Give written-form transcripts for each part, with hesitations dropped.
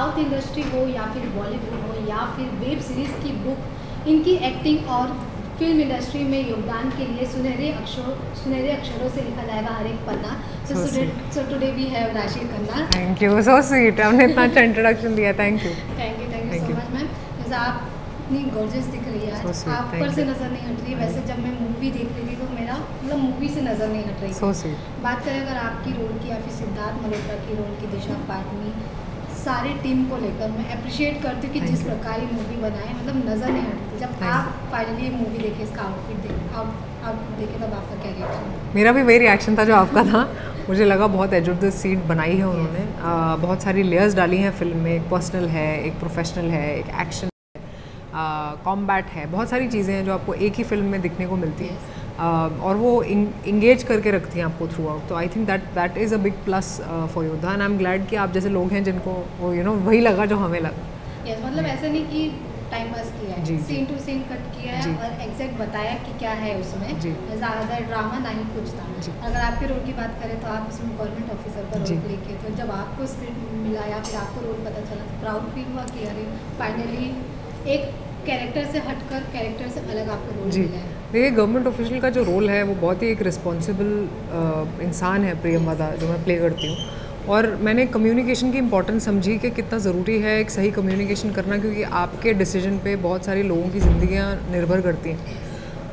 South industry हो या फिर बॉलीवुड हो या फिर वेब सीरीज़ की बुक, इनकी एक्टिंग और फिल्म इंडस्ट्री में योगदान के लिए सुनहरे अक्षरों से लिखा जाएगा हर एक पन्ना। सो टुडे वी हैव राशि Khanna. Thank you, so sweet, आपने इतना अच्छा इंट्रोडक्शन दिया, thank you so much ma'am. जैसे आप इतनी गॉर्जियस दिख रही है आज, आप पर से नज़र नहीं हट रही है। वैसे जब मैं मूवी देख रही थी तो मेरा मतलब मूवी से नज़र नहीं हट रही। So sweet. बात करें अगर आपकी रोल की या फिर सिद्धार्थ मल्होत्रा की रोल की, दिशा पाटनी, सारे टीम को लेकर मैं अप्रिशिएट करती हूँ कि जिस प्रकार ये मूवी बनाए, मतलब नज़र नहीं हटती। जब आप फाइनली मूवी देखे, इसका आउटपुट देखे तब आपका क्या रिएक्शन? मेरा भी वही रिएक्शन था जो आपका था। मुझे लगा बहुत एज ऑफ द सीट बनाई है उन्होंने। बहुत सारी लेयर्स डाली हैं फिल्म में, एक पर्सनल है, एक प्रोफेशनल है, एक एक्शन कॉम्बैट है, बहुत सारी चीज़ें हैं जो आपको एक ही फिल्म में दिखने को मिलती हैं। और वो इंगेज करके रखती हैं आपको थ्रू आउट। तो I think that is a big plus for योद्धा, एंड आई एम ग्लैड कि आप जैसे लोग हैं जिनको वो वही लगा जो हमें लगा। yes, मतलब ऐसा नहीं कि टाइम पास किया है, सीन टू सीन कट किया है और एग्जैक्ट बताया कि क्या है उसमें, ज़्यादा ड्रामा ना ही कुछ था। अगर आपके रोल की बात करें तो आप इसमें गवर्नमेंट ऑफिसर का रोल प्ले किए, तो जब आपको स्क्रिप्ट मिला या फिर आपको रोल पता चला तो प्राउड फील हुआ कि अरे फाइनली एक कैरेक्टर से हटकर कैरेक्टर से अलग आपको रोल मिला है। देखिए, गवर्नमेंट ऑफिशियल का जो रोल है वो बहुत ही एक रिस्पॉन्सिबल इंसान है प्रियंवदा, जो मैं प्ले करती हूँ। और मैंने कम्युनिकेशन की इंपॉर्टेंस समझी कि कितना ज़रूरी है एक सही कम्युनिकेशन करना, क्योंकि आपके डिसीजन पे बहुत सारे लोगों की ज़िंदगियाँ निर्भर करती हैं।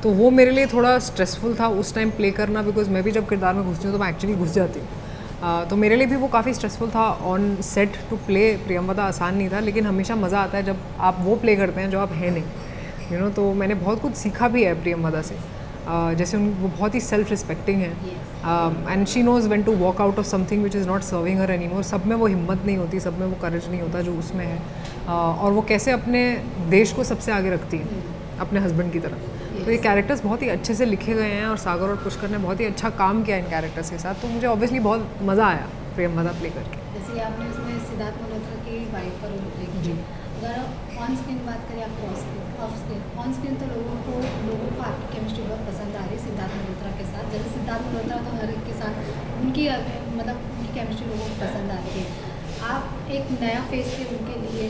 तो वो मेरे लिए थोड़ा स्ट्रेसफुल था उस टाइम प्ले करना, बिकॉज मैं भी जब किरदार में घुसती हूँ तो मैं एक्चुअली घुस जाती हूँ। तो मेरे लिए भी वो काफ़ी स्ट्रेसफुल था on set to play Priyamvada. आसान नहीं था, लेकिन हमेशा मज़ा आता है जब आप वो प्ले करते हैं जो आप हैं नहीं, तो मैंने बहुत कुछ सीखा भी है प्रियंवदा से। जैसे वो बहुत ही सेल्फ रिस्पेक्टिंग है, and she knows when to walk out of something which is not serving her anymore. सब में वो हिम्मत नहीं होती, सब में वो करेज नहीं होता जो उसमें है। और वो कैसे अपने देश को सबसे आगे रखती है अपने हस्बैंड की तरह। तो ये कैरेक्टर्स बहुत ही अच्छे से लिखे गए हैं और सागर और पुष्कर ने बहुत ही अच्छा काम किया इन कैरेक्टर्स के साथ। तो मुझे ऑब्वियसली बहुत मज़ा आया प्रियंवदा प्ले करके। जैसे आपने उसमें सिद्धार्थ मल्होत्रा की वाइफ का रोल प्ले किया, अगर ऑन स्क्रीन बात करें आप ऑफ स्क्रीन, ऑन स्क्रीन तो लोगों को आपकी केमिस्ट्री बहुत पसंद आ रही है सिद्धार्थ मल्होत्रा के साथ। जैसे सिद्धार्थ मल्होत्रा तो हर एक के साथ उनकी केमिस्ट्री लोगों को पसंद आ रही है। आप एक नया फेस थे उनके लिए,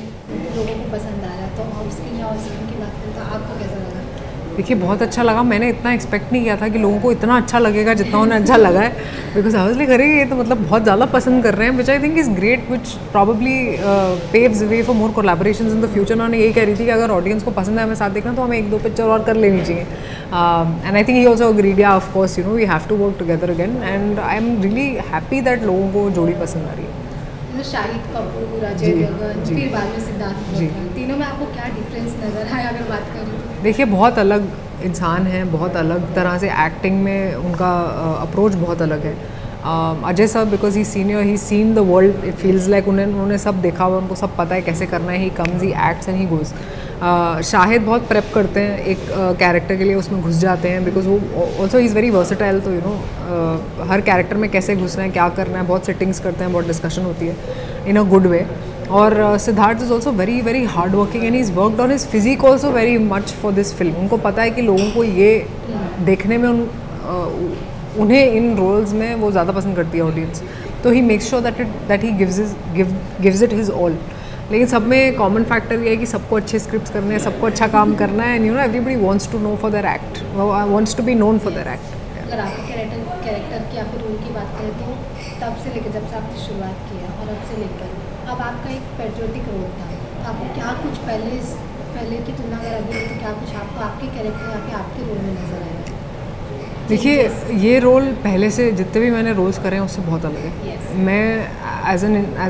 लोगों को पसंद आ रहा है, तो ऑफ स्क्रीन या ऑन स्क्रीन की बात करें तो आपको कैसा लगा? देखिए, बहुत अच्छा लगा। मैंने इतना एक्सपेक्ट नहीं किया था कि लोगों को इतना अच्छा लगेगा जितना उन्हें अच्छा लगा है, बिकॉज आई वाज लाइक अरे ये तो मतलब बहुत ज़्यादा पसंद कर रहे हैं, which I think is great, which probably paves way for more collaborations in the future. उन्होंने यही कह रही थी कि अगर ऑडियंस को पसंद है हमें साथ देखना तो हमें एक दो पिक्चर और कर लेनी चाहिए। And I think he also agreed, yeah of course we have to work together again, and I am really happy that लोगों को जोड़ी पसंद आ रही है। शाहिद कपूर, अजय देवगन, फिर बाद में सिद्धार्थ मल्होत्रा, तीनों में आपको क्या डिफरेंस नज़र आया अगर बात करें तो? देखिए, बहुत अलग इंसान हैं, बहुत अलग तरह से एक्टिंग में उनका अप्रोच बहुत अलग है। अजय साहब, because he senior, he seen the world, it feels like उन्होंने सब देखा हुआ, उनको सब पता है कैसे करना है। He comes, he acts and he goes. Shahid बहुत प्रेप करते हैं एक कैरेक्टर के लिए, उसमें घुस जाते हैं, बिकॉज वो ऑल्सो इज़ वेरी वर्सेटाइल। तो हर कैरेक्टर में कैसे घुसना है, क्या करना है, बहुत सेटिंग्स करते हैं, बहुत डिस्कशन होती है इन अ गुड वे। और Siddharth is also very very hard working, and he is worked on his physique also very much for this film. उनको पता है कि लोगों को ये देखने में उन्हें इन रोल्स में वो ज़्यादा पसंद करती है ऑडियंस। तो he makes sure that he gives it his all. लेकिन सब में कॉमन फैक्टर ये है कि सबको अच्छे स्क्रिप्ट्स करने हैं, सबको अच्छा काम करना है, and everybody wants to know for their act, wants to be known for their act. अगर आपके कैरेक्टर की या फिर रोल की बात करें तो तब से लेकर जब से आपने शुरुआत की है और अब से लेकर अब आपका एक पेट्रियोटिक रोल था, आपको क्या कुछ पहले की तुलना अगर अभी तो क्या कुछ आपको आपके कैरेक्टर या फिर आपके रोल में नज़र आया? देखिए, ये रोल पहले से जितने भी मैंने रोल्स करे हैं उससे बहुत अलग है। मैं as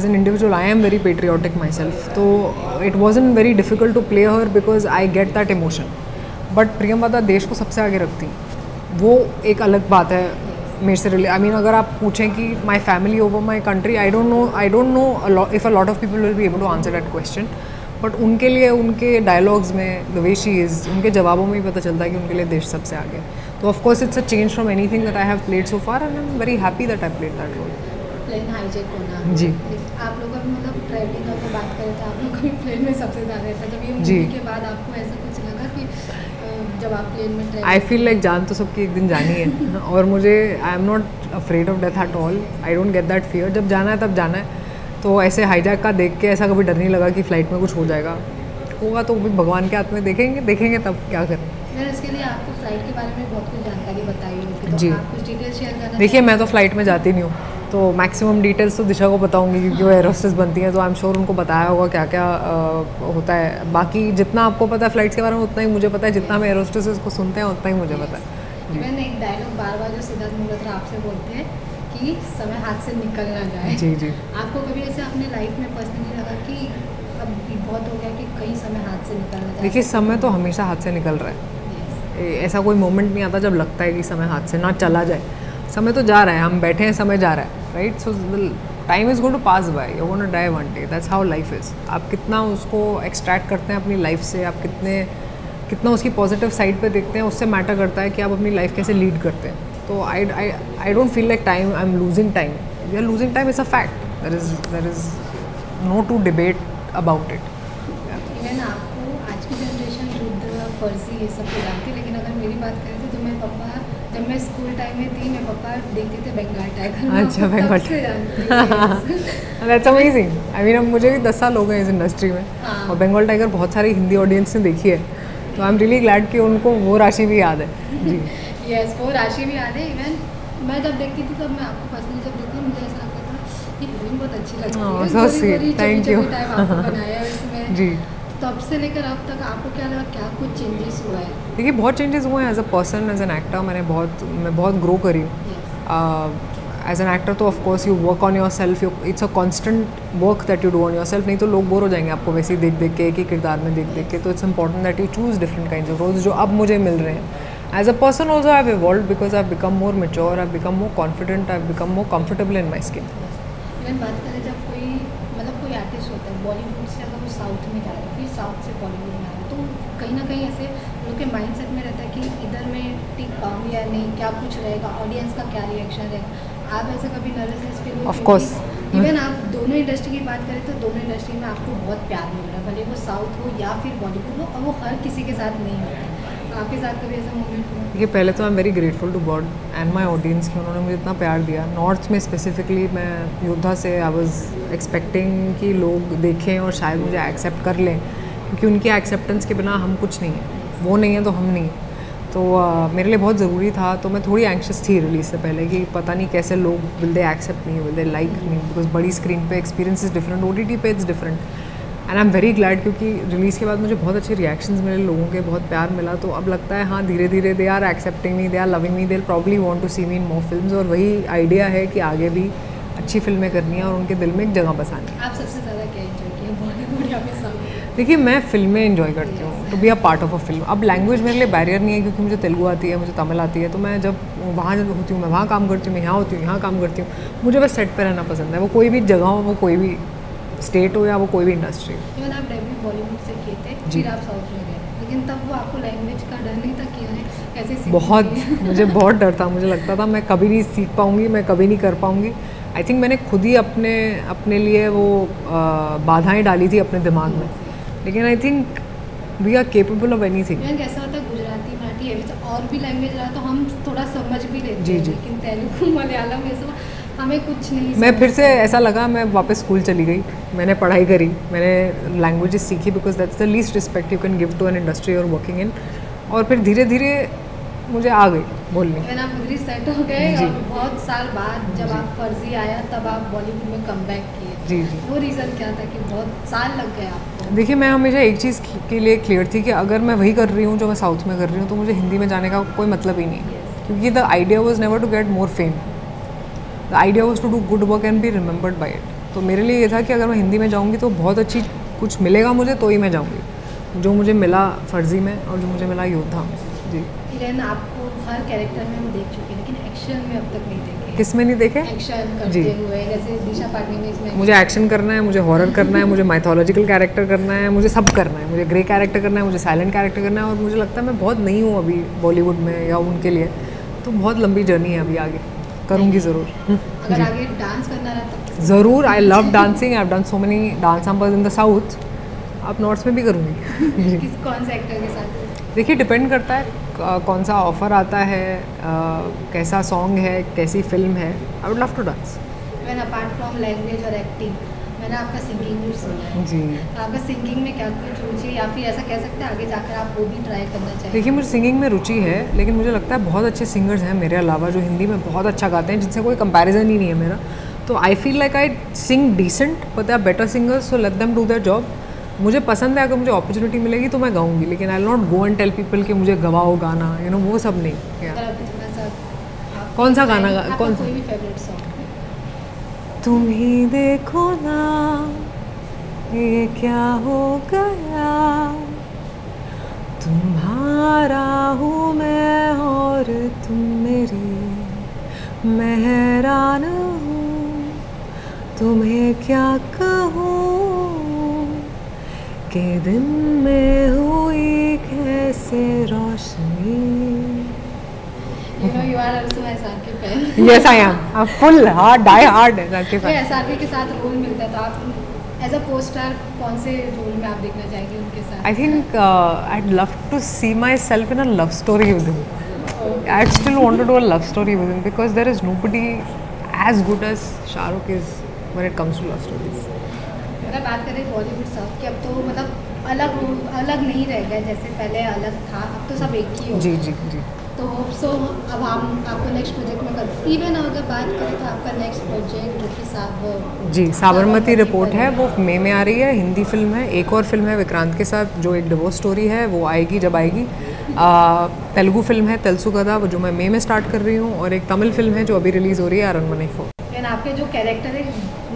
an individual I am very patriotic myself, तो it wasn't very difficult to play her because I get that emotion. But Priyamvada देश को सबसे आगे रखती, वो एक अलग बात है मेरे से रिले। आई मीन, अगर आप पूछें कि my family over my country, I don't know if a lot of people will be able to answer that question. But उनके लिए उनके डायलॉग्स में द वे शी इज़, उनके जवाबों में ही पता चलता है कि उनके लिए देश सबसे आगे। तो of course it's a change from anything that I have played so far, and I am very happy that I played that role. Plane hijack होना, जी, आप लोगों का मतलब ट्रैवलिंग अगर बात करें तो आप लोग भी प्लेन में सबसे ज़्यादा रहता है। जब ये मूवी के बाद आपको ऐसा कुछ लगा कि जब आप प्लेन में ट्रैवल? आई फील लाइक जान तो सबकी एक दिन जानी है और मुझे I am not afraid of death at all, I don't get that fear. जब जाना है तब जाना है, तो ऐसे हाईजैक का देख के ऐसा कभी डर नहीं लगा कि फ़्लाइट में कुछ हो जाएगा। होगा तो भी भगवान के हाथ में, देखेंगे तब क्या करें। मैंने इसके लिए आपको फ़्लाइट के बारे में बहुत कुछ जानकारी बताई होगी, तो जी। आप कुछ डिटेल्स शेयर करना देखिए मैं तो फ़्लाइट में जाती नहीं हूँ, तो मैक्सिमम डिटेल्स तो दिशा को बताऊंगी क्योंकि वो एयर होस्टेस बनती हैं, तो आई एम श्योर उनको बताया होगा क्या क्या होता है। बाकी जितना आपको पता है फ़्लाइट्स के बारे में उतना ही मुझे पता है, जितना हम एयर होस्टेस को सुनते हैं उतना ही मुझे पता है। इवन एक डायलॉग बार बार जो सिद्धार्थ मल्होत्रा आपसे बोलते हैं कि समय हाथ से निकल ना जाए। जी जी। आपको कभी ऐसे अपने लाइफ में पर्सनली लगा कि अब भी बहुत हो गया कि कहीं समय हाथ से निकल ना जाए? देखिए समय तो हमेशा हाथ से निकल रहा है, ऐसा कोई मोमेंट नहीं आता जब लगता है कि समय हाथ से ना चला जाए। समय तो जा रहा है, हम बैठे हैं, समय जा रहा है, right. So time is going to pass by, you gonna die one day, that's how life is. आप कितना उसको एक्सट्रैक्ट करते हैं अपनी लाइफ से, आप कितना उसकी पॉजिटिव साइड पे देखते हैं, उससे मैटर करता है कि आप अपनी लाइफ कैसे लीड करते हैं। तो I don't feel like time I am losing time, we are losing time, is a fact, there is no to debate about it. Even आपको आज की जनरेशन युद्ध फर्जी ये सब तो जानती है, लेकिन अगर मेरी बात करें तो मेरे पापा, जब मैं स्कूल टाइम में थी, मेरे पापा देखते थे बंगाल टाइगर। अच्छा, Bengal tiger, that's amazing. I mean अब मुझे भी 10 साल हो गए इस इंडस्ट्री में, और बंगाल टाइगर बहुत सारी हिंदी ऑडियंस ने देखी है, तो आई एम रियली ग्लैड कि उनको वो राशि भी याद है। जी यस, वो राशि भी याद है। इवन मैं जब देखती थी, तब मैं आपको पर्सनली जब देखती थी, मुझे ऐसा लगता था कि हीरोइन बहुत अच्छी लगती है, सो स्वीट, थैंक यू। बनाया है उसमें। जी। तब से लेकर अब तक आपको क्या लगा, क्या कुछ चेंजेस हुआ है? देखिए बहुत चेंजेस हुए हैं as a person, as an actor मैं बहुत ग्रो करी हूँ। एज एन एक्टर तो of course you work on yourself, it's a constant work that you do on yourself, नहीं तो लोग बोर हो जाएंगे आपको वैसे ही देख के, एक ही किरदार में देख के। तो it's important that you choose different kinds of roles जो अब मुझे मिल रहे हैं। As a person also I have evolved because I have become more mature, I have become more confident, I have become more comfortable in my skin. Even बात करें जब कोई कोई आर्टिस्ट होता है बॉलीवुड से, अगर वो साउथ में जा रहा है, फिर साउथ से बॉलीवुड में आ रहा है, तो कहीं ना कहीं ऐसे लोग के माइंडसेट में रहता है कि इधर मैं टिक पाऊँगी या नहीं, क्या कुछ रहेगा, ऑडियंस का क्या रिएक्शन रहेगा। आप ऐसे कभी नर्वसनेस फील हुई? Of course. इवन आप दोनों इंडस्ट्री की बात करें तो दोनों इंडस्ट्री में आपको बहुत प्यार मिल रहा है, भले वो साउथ हो या फिर बॉलीवुड हो, और वो हर किसी के साथ नहीं होता है। आपके साथ कभी ऐसा मोमेंट हुआ? देखिए पहले तो I am very grateful to God and my audience कि उन्होंने मुझे इतना प्यार दिया। नॉर्थ में स्पेसिफिकली मैं योद्धा से आई वॉज एक्सपेक्टिंग कि लोग देखें और शायद मुझे एक्सेप्ट कर लें, क्योंकि उनकी एक्सेप्टेंस के बिना हम कुछ नहीं हैं, वो नहीं है तो हम नहीं। तो मेरे लिए बहुत ज़रूरी था, तो मैं थोड़ी एंक्शस थी रिलीज़ से पहले कि पता नहीं कैसे लोग will they accept me, will they like me, because बड़ी स्क्रीन पे एक्सपीरियंस इज़ डिफरेंट, OTT पे it's different. And I am very glad क्योंकि रिलीज़ के बाद मुझे बहुत अच्छे रिएक्शंस मिले, लोगों के बहुत प्यार मिला। तो अब लगता है हाँ धीरे धीरे they are accepting me, they are loving me, they will probably want to see me in more films. और वही आइडिया है कि आगे भी अच्छी फिल्में करनी है और उनके दिल में एक जगह बसानी है। आप सबसे ज़्यादा क्या एंजॉय किया बॉलीवुड या फिर साउथ? देखिए मैं फिल्में एंजॉय करती हूँ, to be a part of a film. अब लैंग्वेज मेरे लिए बैरियर नहीं है क्योंकि मुझे तेलुगु आती है, मुझे तमिल आती है, तो मैं जब वहाँ होती हूँ मैं वहाँ काम करती हूँ, मैं यहाँ होती हूँ यहाँ काम करती हूँ। मुझे बस सेट पर रहना पसंद है, वो कोई भी जगह हो, वो कोई भी स्टेट हो या वो कोई भी इंडस्ट्री। इवन आप डेब्यू बॉलीवुड से किए थे, फिर आप साउथ में गए, लेकिन तब वो आपको लैंग्वेज का डर नहीं था कि अरे कैसे सीखूंगी? बहुत मुझे बहुत डर था, मुझे लगता था मैं कभी नहीं सीख पाऊँगी, मैं कभी नहीं कर पाऊँगी। आई थिंक मैंने खुद ही अपने लिए वो बाधाएं डाली थी अपने दिमाग में, लेकिन I think we are capable of anything. कैसा होता है गुजराती, मराठी और भी लैंग्वेज रहा तो हम थोड़ा समझ भी लेते जी हैं, जी। लेकिन तेलुगु मलयालम ये सब हमें कुछ नहीं। मैं फिर से ऐसा लगा मैं वापस स्कूल चली गई, मैंने पढ़ाई करी, मैंने लैंग्वेजेस सीखी, because that's the least respect you can give to an industry और वर्किंग इन। और फिर धीरे धीरे मुझे आ गई बोलनी। मैंने आप उधर सेट हो गए और बहुत साल बाद जब आप फर्जी आया तब आप बॉलीवुड में कम बैक किए। जी जी। वो रीज़न क्या था कि बहुत साल लग गए आपको? देखिए मैं हमेशा एक चीज़ के लिए क्लियर थी कि अगर मैं वही कर रही हूँ जो मैं साउथ में कर रही हूँ तो मुझे हिंदी में जाने का कोई मतलब ही नहीं है, क्योंकि the idea was never to get more fame, the idea was to do good work and be remembered by it. तो मेरे लिए ये था कि अगर मैं हिंदी में जाऊँगी तो बहुत अच्छी कुछ मिलेगा मुझे, तो ही मैं जाऊँगी, जो मुझे मिला फर्जी में और जो मुझे मिला योद्धा। जी। इवन आपको हर कैरेक्टर में हम देख चुके हैं, लेकिन एक्शन में अब तक नहीं देखे। किस में नहीं देखे? एक्शन करते हुए, जैसे दिशा पाटनी ने इसमें। मुझे एक्शन करना है, मुझे हॉरर करना है, मुझे माइथोलॉजिकल कैरेक्टर करना है, मुझे सब करना है, मुझे ग्रे कैरेक्टर करना है, मुझे साइलेंट कैरेक्टर करना है। और मुझे लगता है मैं बहुत नहीं हूँ अभी बॉलीवुड में या उनके लिए, तो बहुत लंबी जर्नी है अभी आगे, करूँगी ज़रूर। अगर आगे डांस करना रहा तो ज़रूर, I love dancing, I have done so many dance numbers in the south, अब नॉर्थ में भी करूँगी। कौन से एक्टर के साथ? देखिए डिपेंड करता है कौन सा ऑफ़र आता है, कैसा सॉन्ग है, कैसी फिल्म है। I would love to dance. Even apart from language और एक्टिंग, मैंने आपका सिंगिंग भी सुना है जी। आपका सिंगिंग में क्या कुछ रुचि है या फिर ऐसा कह सकते हैं आगे जाकर आप वो भी ट्राई करना चाहिए? देखिए मुझे सिंगिंग में रुचि है, लेकिन मुझे लगता है बहुत अच्छे सिंगर्स हैं मेरे अलावा जो हिंदी में बहुत अच्छा गाते हैं, जिनसे कोई कंपैरिजन ही नहीं है मेरा। तो I feel like I sing decent, but they are better singers, so let them do their job. मुझे पसंद है, अगर मुझे अपॉर्चुनिटी मिलेगी तो मैं गाऊंगी, लेकिन I will not go and tell people कि मुझे गवाओ गाना, यू नो वो सब नहीं। अगर आप थोड़ा सा कौन सा गाना आपका कौन सा? कोई भी फेवरेट सॉन्ग? तुम ही देखो ना ये क्या हो गया, तुम्हारा हूँ मैं और तुम मेरी, मैं हैरान हूँ तुम्हें क्या कहूँ कि दिन में हुई कैसे रोशनी। You know you are also SRK fan. Yes, I am. I'm full hard, die hard SRK कोई fan. SRK के साथ रोल मिलता है तो आप एज अ पोस्टर कौन से रोल में आप देखना चाहेंगे उनके साथ? I think I'd love to see myself in a love story with him. I'd still want to do a love story with him because there is nobody as good as Shah Rukh is when it comes to love stories. अगर बात करें Bollywood south की, अब तो मतलब अलग नहीं रह गया जैसे पहले अलग था, अब तो सब एक ही हो। जी जी जी। तो होप सो अब हम आपको नेक्स्ट प्रोजेक्ट में कर इवन अगर बात करें तो आपका नेक्स्ट प्रोजेक्ट जो कि जी साबरमती रिपोर्ट है, वो मई में आ रही है, हिंदी फिल्म है। एक और फिल्म है विक्रांत के साथ जो एक डिवोर्स स्टोरी है, वो आएगी जब आएगी। तेलुगु फिल्म है तेलसु गदा, वो जो मैं मई में स्टार्ट कर रही हूँ, और एक तमिल फिल्म है जो अभी रिलीज़ हो रही है अरनमने 4। एंड आपके जो कैरेक्टर है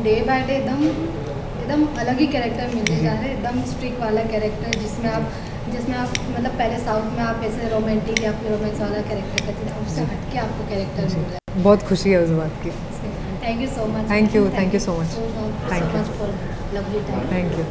डे बाय डे एकदम अलग ही कैरेक्टर मिलते जा रहे हैं, एकदम स्ट्रिक्ट वाला कैरेक्टर जिसमें आप मतलब पहले साउथ में आप ऐसे रोमांटिक या फिर रोमांस वाला कैरेक्टर करते थे, उससे हटके आपको कैरेक्टर मिल रहा है। बहुत खुशी है उस बात की। Thank you so much. Thank you so much. Thank you so much for lovely time. Thank you.